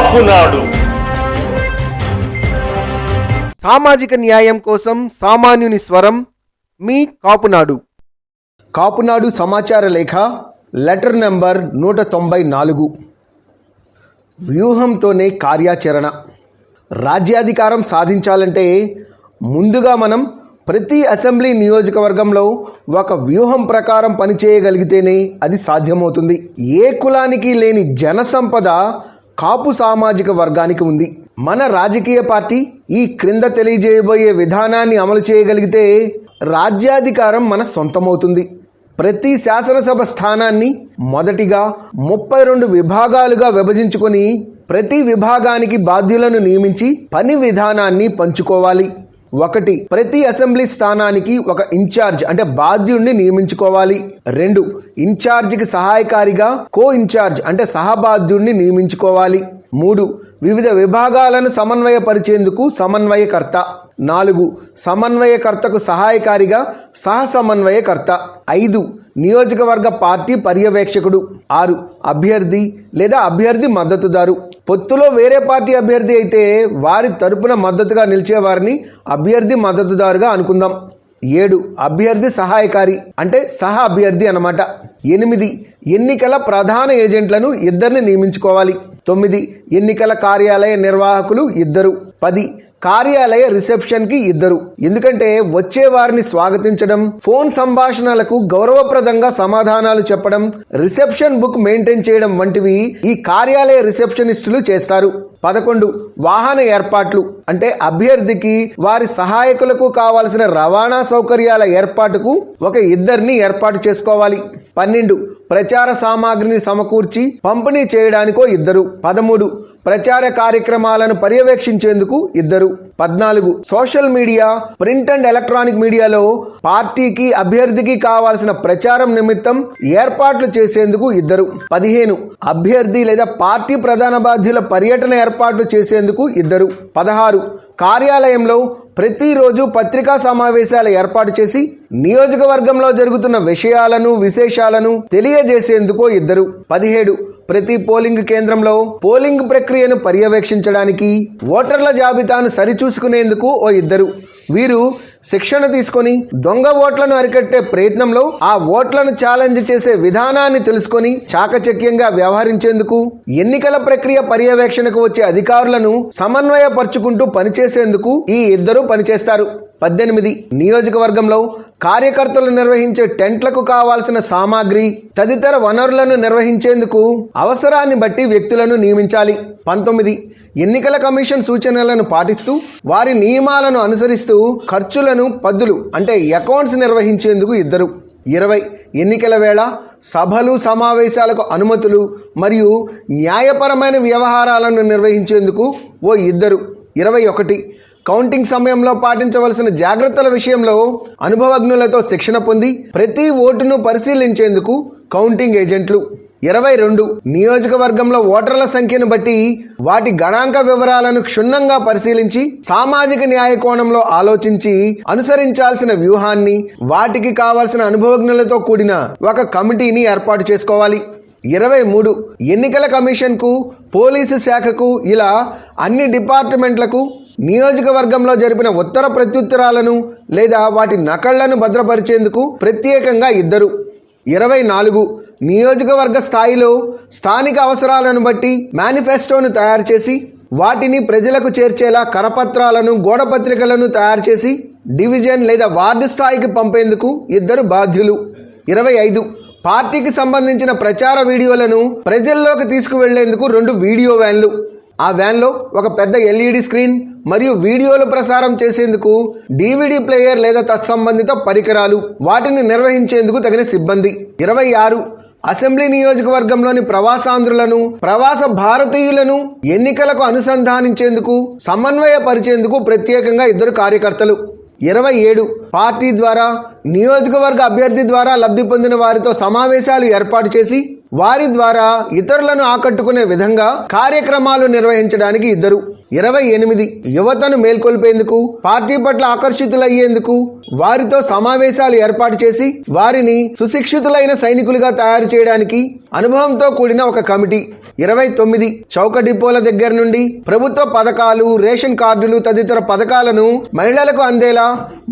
కాపునాడు. సామాజిక న్యాయం కోసం సామాన్యుని స్వరం, మీ కాపునాడు. కాపునాడు సమాచార లేఖ లెటర్ నెంబర్ 194. వ్యూహంతోనే కార్యాచరణ. రాజ్యాధికారం సాధించాలంటే ముందుగా మనం ప్రతి అసెంబ్లీ నియోజకవర్గంలో ఒక వ్యూహం ప్రకారం పనిచేయగలిగితేనే అది సాధ్యమవుతుంది. ఏ కులానికి లేని జనసంపద కాపు సామాజిక వర్గానికి ఉంది. మన రాజకీయ పార్టీ ఈ క్రింద తెలియజేయబోయే విధానాన్ని అమలు చేయగలిగితే రాజ్యాధికారం మన సొంతమవుతుంది. ప్రతి శాసనసభ స్థానాన్ని మొదటిగా 32 విభాగాలుగా విభజించుకొని ప్రతి విభాగానికి బాధ్యులను నియమించి పని విధానాన్ని పంచుకోవాలి. 1. ప్రతి అసెంబ్లీ స్థానానికి ఒక ఇన్ఛార్జ్ అంటే బాధ్యుడిని నియమించుకోవాలి. 2. ఇన్ఛార్జికి సహాయకారిగా కో ఇన్ఛార్జ్ అంటే సహబాధ్యుడిని నియమించుకోవాలి. 3. వివిధ విభాగాలను సమన్వయపరిచేందుకు సమన్వయకర్త. 4. సమన్వయకర్తకు సహాయకారిగా సహ సమన్వయకర్త. 5. నియోజకవర్గ పార్టీ పర్యవేక్షకుడు. 6. అభ్యర్థి లేదా అభ్యర్థి మద్దతుదారు. పొత్తులో వేరే పార్టీ అభ్యర్థి అయితే వారి తరపున మద్దతుగా నిలిచే వారిని అభ్యర్థి మద్దతుదారుగా అనుకుందాం. 7. అభ్యర్థి సహాయకారి అంటే సహ అభ్యర్థి అన్నమాట. 8. ఎన్నికల ప్రధాన ఏజెంట్లను 2 నియమించుకోవాలి. 9. ఎన్నికల కార్యాలయ నిర్వాహకులు 2. 10. కార్యాలయ రిసెప్షన్కి 2. ఎందుకంటే వచ్చే వారిని స్వాగతించడం, ఫోన్ సంభాషణలకు గౌరవప్రదంగా సమాధానాలు చెప్పడం, రిసెప్షన్ బుక్ మెయింటైన్ చేయడం వంటివి ఈ కార్యాలయ రిసెప్షనిస్టులు చేస్తారు. 11. వాహన ఏర్పాట్లు అంటే అభ్యర్థికి వారి సహాయకులకు కావలసిన రవాణా సౌకర్యాల ఏర్పాటుకు ఒక 2 ఏర్పాటు చేసుకోవాలి. 12. ప్రచార సామాగ్రిని సమకూర్చి పంపిణీ చేయడానికో 2. 13. ప్రచార కార్యక్రమాలను పర్యవేక్షించేందుకు 2. 14. Social media, print and electronic మీడియాలో పార్టీకి అభ్యర్థికి కావాల్సిన ప్రచారం నిమిత్తం ఏర్పాట్లు చేసేందుకు 2. 15. అభ్యర్థి లేదా పార్టీ ప్రధాన బాధ్యుల పర్యటన ఏర్పాట్లు చేసేందుకు 2. 16. కార్యాలయంలో ప్రతిరోజు పత్రికా సమావేశాలు ఏర్పాటు చేసి నియోజకవర్గంలో జరుగుతున్న విషయాలను విశేషాలను తెలియజేసేందుకు 2. 17. ప్రతి పోలింగ్ కేంద్రంలో పోలింగ్ ప్రక్రియను పర్యవేక్షించడానికి ఓటర్ల జాబితాను సరిచూసుకునేందుకు 2. వీరు శిక్షణ తీసుకొని దొంగ ఓట్లను అరికట్టే ప్రయత్నంలో ఆ ఓట్లను ఛాలెంజ్ చేసే విధానాన్ని తెలుసుకొని చాకచక్యంగా వ్యవహరించేందుకు, ఎన్నికల ప్రక్రియ పర్యవేక్షణకు వచ్చే అధికారులను సమన్వయపరుచుకుంటూ పనిచేసేందుకు ఈ 2 పనిచేస్తారు. 18. నియోజకవర్గంలో కార్యకర్తలు నిర్వహించే టెంట్లకు కావాల్సిన సామాగ్రి తదితర వనరులను నిర్వహించేందుకు అవసరాన్ని బట్టి వ్యక్తులను నియమించాలి. 19. ఎన్నికల కమిషన్ సూచనలను పాటిస్తూ వారి నియమాలను అనుసరిస్తూ ఖర్చులను పద్దులు అంటే అకౌంట్స్ నిర్వహించేందుకు 2. 20. ఎన్నికల వేళ సభలు సమావేశాలకు అనుమతులు మరియు న్యాయపరమైన వ్యవహారాలను నిర్వహించేందుకు 2. 21. కౌంటింగ్ సమయంలో పాటించవలసిన జాగ్రత్తల విషయంలో అనుభవజ్ఞులతో శిక్షణ పొంది ప్రతి ఓటును పరిశీలించేందుకు కౌంటింగ్ ఏజెంట్లు. 22. నియోజకవర్గంలో ఓటర్ల సంఖ్యను బట్టి వాటి గణాంక వివరాలను క్షుణ్ణంగా పరిశీలించి సామాజిక న్యాయ కోణంలో ఆలోచించి అనుసరించాల్సిన వ్యూహాన్ని, వాటికి కావాల్సిన అనుభవజ్ఞులతో కూడిన ఒక కమిటీని ఏర్పాటు చేసుకోవాలి. 23. ఎన్నికల కమిషన్కు, పోలీసు శాఖకు ఇలా అన్ని డిపార్ట్మెంట్లకు నియోజకవర్గంలో జరిపిన ఉత్తర ప్రత్యుత్తరాలను లేదా వాటి నకళ్లను భద్రపరిచేందుకు ప్రత్యేకంగా 2. 24. నియోజకవర్గ స్థాయిలో స్థానిక అవసరాలను బట్టి మేనిఫెస్టోను తయారు చేసి వాటిని ప్రజలకు చేర్చేలా కరపత్రాలను, గోడపత్రికలను తయారు చేసి డివిజన్ లేదా వార్డు స్థాయికి పంపేందుకు 2 బాధ్యులు. 25. పార్టీకి సంబంధించిన ప్రచార వీడియోలను ప్రజల్లోకి తీసుకువెళ్లేందుకు 2 వీడియో వ్యాన్లు. ఆ వ్యాన్లో ఒక పెద్ద LED స్క్రీన్ మరియు వీడియోలు ప్రసారం చేసేందుకు DVD ప్లేయర్ లేదా తత్సంబంధిత పరికరాలు, వాటిని నిర్వహించేందుకు తగిన సిబ్బంది. 26. అసెంబ్లీ నియోజకవర్గంలోని ప్రవాసాంధ్రులను, ప్రవాస భారతీయులను ఎన్నికలకు అనుసంధానించేందుకు, సమన్వయపరిచేందుకు ప్రత్యేకంగా 2 కార్యకర్తలు. 27. పార్టీ ద్వారా నియోజకవర్గ అభ్యర్థి ద్వారా లబ్ధి పొందిన వారితో సమావేశాలు ఏర్పాటు చేసి వారి ద్వారా ఇతరులను ఆకట్టుకునే విధంగా కార్యక్రమాలు నిర్వహించడానికి 28 యువతను మేల్కొల్పేందుకు, పార్టీ పట్ల ఆకర్షితులయ్యేందుకు వారితో సమావేశాలు ఏర్పాటు చేసి వారిని సుశిక్షితులైన సైనికులుగా తయారు చేయడానికి అనుభవంతో కూడిన ఒక కమిటీ. 29 చౌక డిపోల దగ్గర నుండి ప్రభుత్వ పథకాలు, రేషన్ కార్డులు తదితర పథకాలను మహిళలకు అందేలా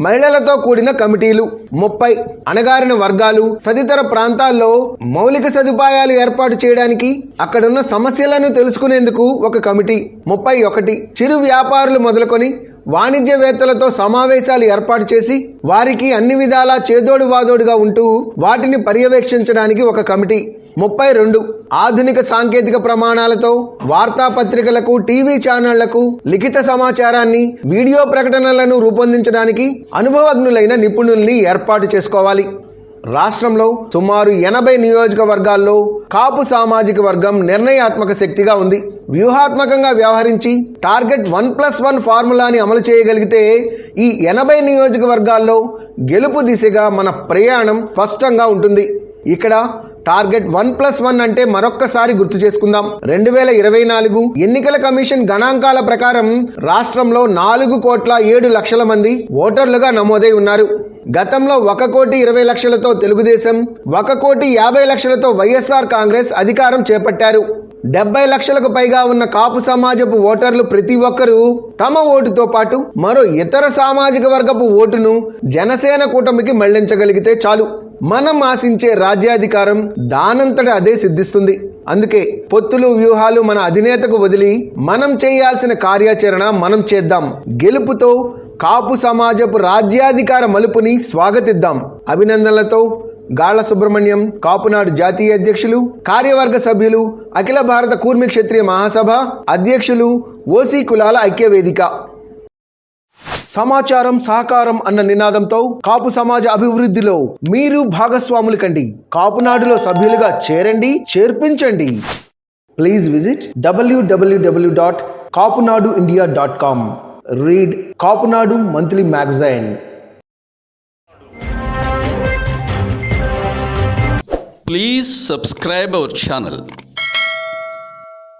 మహిళలతో కూడిన కమిటీలు. 30 అణగారిన వర్గాలు తదితర ప్రాంతాల్లో మౌలిక సదుపాయాలు ఏర్పాటు చేయడానికి, అక్కడున్న సమస్యలను తెలుసుకునేందుకు ఒక కమిటీ. 31 చిరు వ్యాపారులు మొదలుకొని వాణిజ్యవేత్తలతో సమావేశాలు ఏర్పాటు చేసి వారికి అన్ని విధాలా చేదోడు వాదోడుగా ఉంటూ వాటిని పర్యవేక్షించడానికి ఒక కమిటీ. 32 ఆధునిక సాంకేతిక ప్రమాణాలతో వార్తాపత్రికలకు, టీవీ ఛానళ్లకు లిఖిత సమాచారాన్ని, వీడియో ప్రకటనలను రూపొందించడానికి అనుభవజ్ఞులైన నిపుణుల్ని ఏర్పాటు చేసుకోవాలి. రాష్ట్రంలో సుమారు 80 నియోజకవర్గాల్లో కాపు సామాజిక వర్గం నిర్ణయాత్మక శక్తిగా ఉంది. వ్యూహాత్మకంగా వ్యవహరించి టార్గెట్ 1+1 ఫార్ములాని అమలు చేయగలిగితే ఈ 80 నియోజకవర్గాల్లో గెలుపు దిశగా మన ప్రయాణం స్పష్టంగా ఉంటుంది. ఇక్కడ టార్గెట్ 1+1 అంటే మరొక్కసారి గుర్తు చేసుకుందాం. 2024 ఎన్నికల కమిషన్ గణాంకాల ప్రకారం రాష్ట్రంలో 4,07,00,000 మంది ఓటర్లుగా నమోదై ఉన్నారు. గతంలో 1,20,00,000తో తెలుగుదేశం, 1,50,00,000తో వైఎస్ఆర్ కాంగ్రెస్ అధికారం చేపట్టారు. 70 లక్షలకు పైగా ఉన్న కాపు సమాజపు ఓటర్లు ప్రతి ఒక్కరూ తమ ఓటుతో పాటు మరో ఇతర సామాజిక వర్గపు ఓటును జనసేన కూటమికి మళ్లించగలిగితే చాలు, మనం ఆశించే రాజ్యాధికారం దానంతట అదే సిద్ధిస్తుంది. అందుకే పొత్తులు, వ్యూహాలు మన అధినేతకు వదిలి మనం చేయాల్సిన కార్యాచరణ మనం చేద్దాం. గెలుపుతో కాపు సమాజపు రాజ్యాధికార మలుపుని స్వాగతిద్దాం. అభినందనలతో గాళ్ల సుబ్రహ్మణ్యం, కాపునాడు జాతీయ అధ్యక్షులు, కార్యవర్గ సభ్యులు, అఖిల భారత కూర్మి క్షత్రియ మహాసభ అధ్యక్షులు, ఓసీ కులాల ఐక్యవేదిక. సమాచారం, సహకారం అన్న నినాదంతో కాపు సమాజ అభివృద్ధిలో మీరు భాగస్వాములు కండి. కాపునాడులో సభ్యులుగా చేరండి, చేర్పించండి. Please visit www.kapunaduindia.com. Read Kapunadu Monthly Magazine. Please subscribe our channel.